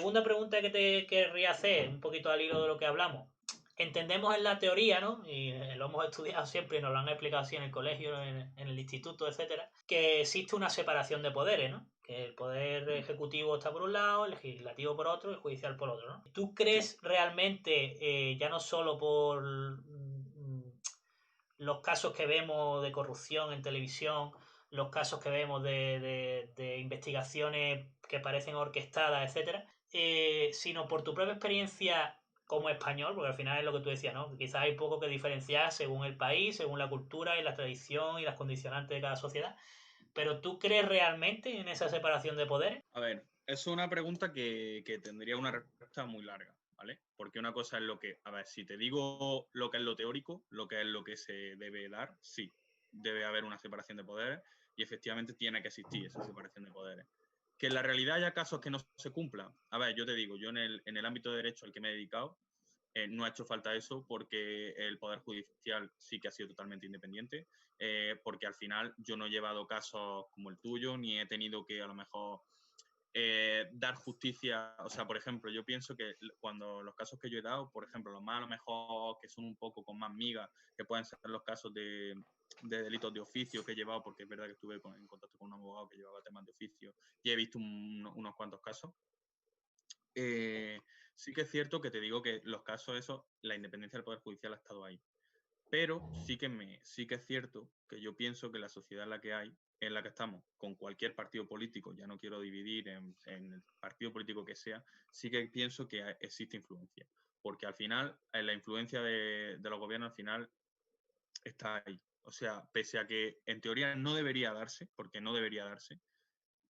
segunda pregunta que te querría hacer, un poquito al hilo de lo que hablamos. Entendemos en la teoría, ¿no? Y lo hemos estudiado siempre y nos lo han explicado así en el colegio, en el instituto, etcétera, que existe una separación de poderes, ¿no? Que el poder ejecutivo está por un lado, el legislativo por otro y el judicial por otro, ¿no? ¿Tú crees realmente, ya no solo por los casos que vemos de corrupción en televisión, los casos que vemos de investigaciones que parecen orquestadas, etcétera, sino por tu propia experiencia como español, porque al final es lo que tú decías, ¿no? Quizás hay poco que diferenciar según el país, según la cultura y la tradición y las condicionantes de cada sociedad, pero ¿tú crees realmente en esa separación de poderes? A ver, es una pregunta que tendría una respuesta muy larga, ¿vale? Porque una cosa es lo que, a ver, si te digo lo que es lo teórico, lo que es lo que se debe dar, sí, debe haber una separación de poderes y efectivamente tiene que existir esa separación de poderes. Que en la realidad haya casos que no se cumplan. A ver, yo te digo, yo en el ámbito de derecho al que me he dedicado, no ha hecho falta eso porque el Poder Judicial sí que ha sido totalmente independiente, porque al final yo no he llevado casos como el tuyo, ni he tenido que a lo mejor dar justicia. O sea, por ejemplo, yo pienso que cuando los casos que yo he dado, por ejemplo, los más a lo mejor que son un poco con más migas, que pueden ser los casos de delitos de oficio que he llevado, porque es verdad que estuve en contacto con un abogado que llevaba temas de oficio y he visto unos cuantos casos. Sí que es cierto que te digo que los casos esos, la independencia del Poder Judicial ha estado ahí. Pero sí que es cierto que yo pienso que la sociedad en la que hay, en la que estamos, con cualquier partido político, ya no quiero dividir en el partido político que sea, sí que pienso que existe influencia. Porque al final, la influencia de los gobiernos al final está ahí. O sea, pese a que en teoría no debería darse, porque no debería darse,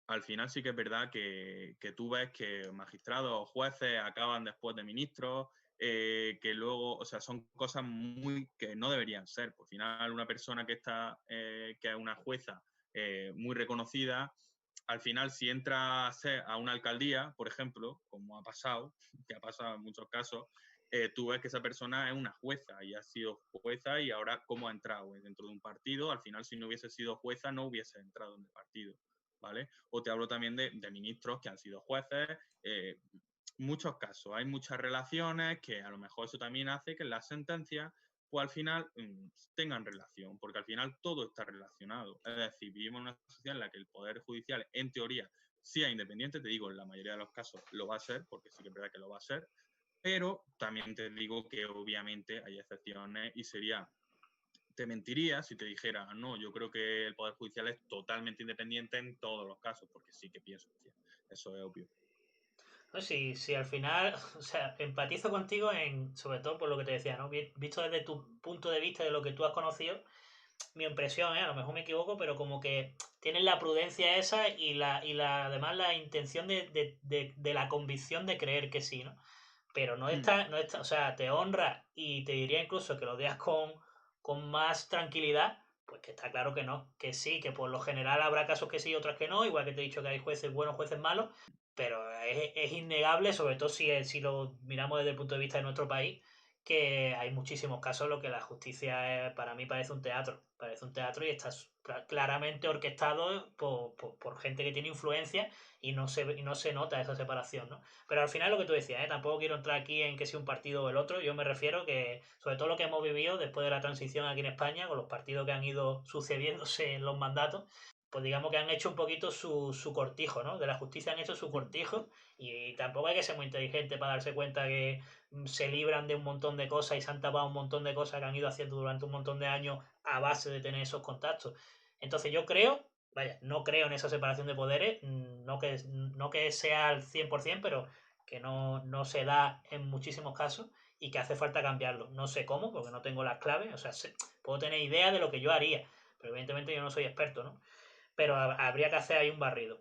al final sí que es verdad que tú ves que magistrados o jueces acaban después de ministros, que luego, o sea, son cosas muy que no deberían ser. Por final, una persona que está, que es una jueza muy reconocida, al final, si entra a una alcaldía, por ejemplo, como ha pasado, que ha pasado en muchos casos, tú ves que esa persona es una jueza y ha sido jueza y ahora cómo ha entrado dentro de un partido. Al final, si no hubiese sido jueza, no hubiese entrado en el partido. ¿Vale? O te hablo también de ministros que han sido jueces, muchos casos, hay muchas relaciones que a lo mejor eso también hace que las sentencias pues al final tengan relación, porque al final todo está relacionado. Es decir, vivimos en una sociedad en la que el Poder Judicial, en teoría, sea independiente, te digo, en la mayoría de los casos lo va a ser, porque sí que es verdad que lo va a ser, pero también te digo que obviamente hay excepciones y sería te mentiría si te dijera, no, yo creo que el Poder Judicial es totalmente independiente en todos los casos, porque sí que pienso que eso es obvio. No, si al final, o sea, empatizo contigo sobre todo por lo que te decía, ¿no? Visto desde tu punto de vista, de lo que tú has conocido, mi impresión, a lo mejor me equivoco, pero como que tienes la prudencia esa además la intención de la convicción de creer que sí, ¿no? Pero no está, o sea, te honra y te diría incluso que lo veas con más tranquilidad, pues que está claro que no, que sí, que por lo general habrá casos que sí y otros que no, igual que te he dicho que hay jueces buenos, jueces malos, pero es innegable, sobre todo si lo miramos desde el punto de vista de nuestro país, que hay muchísimos casos en los que la justicia para mí parece un teatro y está claramente orquestado por gente que tiene influencia y no se nota esa separación, ¿no? Pero al final lo que tú decías, tampoco quiero entrar aquí en que sea un partido o el otro, yo me refiero que sobre todo lo que hemos vivido después de la transición aquí en España, con los partidos que han ido sucediéndose en los mandatos, pues digamos que han hecho un poquito su cortijo, ¿no? De la justicia han hecho su cortijo y tampoco hay que ser muy inteligente para darse cuenta que se libran de un montón de cosas y se han tapado un montón de cosas que han ido haciendo durante un montón de años a base de tener esos contactos. Entonces yo creo, vaya, no creo en esa separación de poderes, no que sea al 100%, pero que no se da en muchísimos casos y que hace falta cambiarlo. No sé cómo, porque no tengo las claves, o sea, puedo tener idea de lo que yo haría, pero evidentemente yo no soy experto, ¿no? Pero habría que hacer ahí un barrido.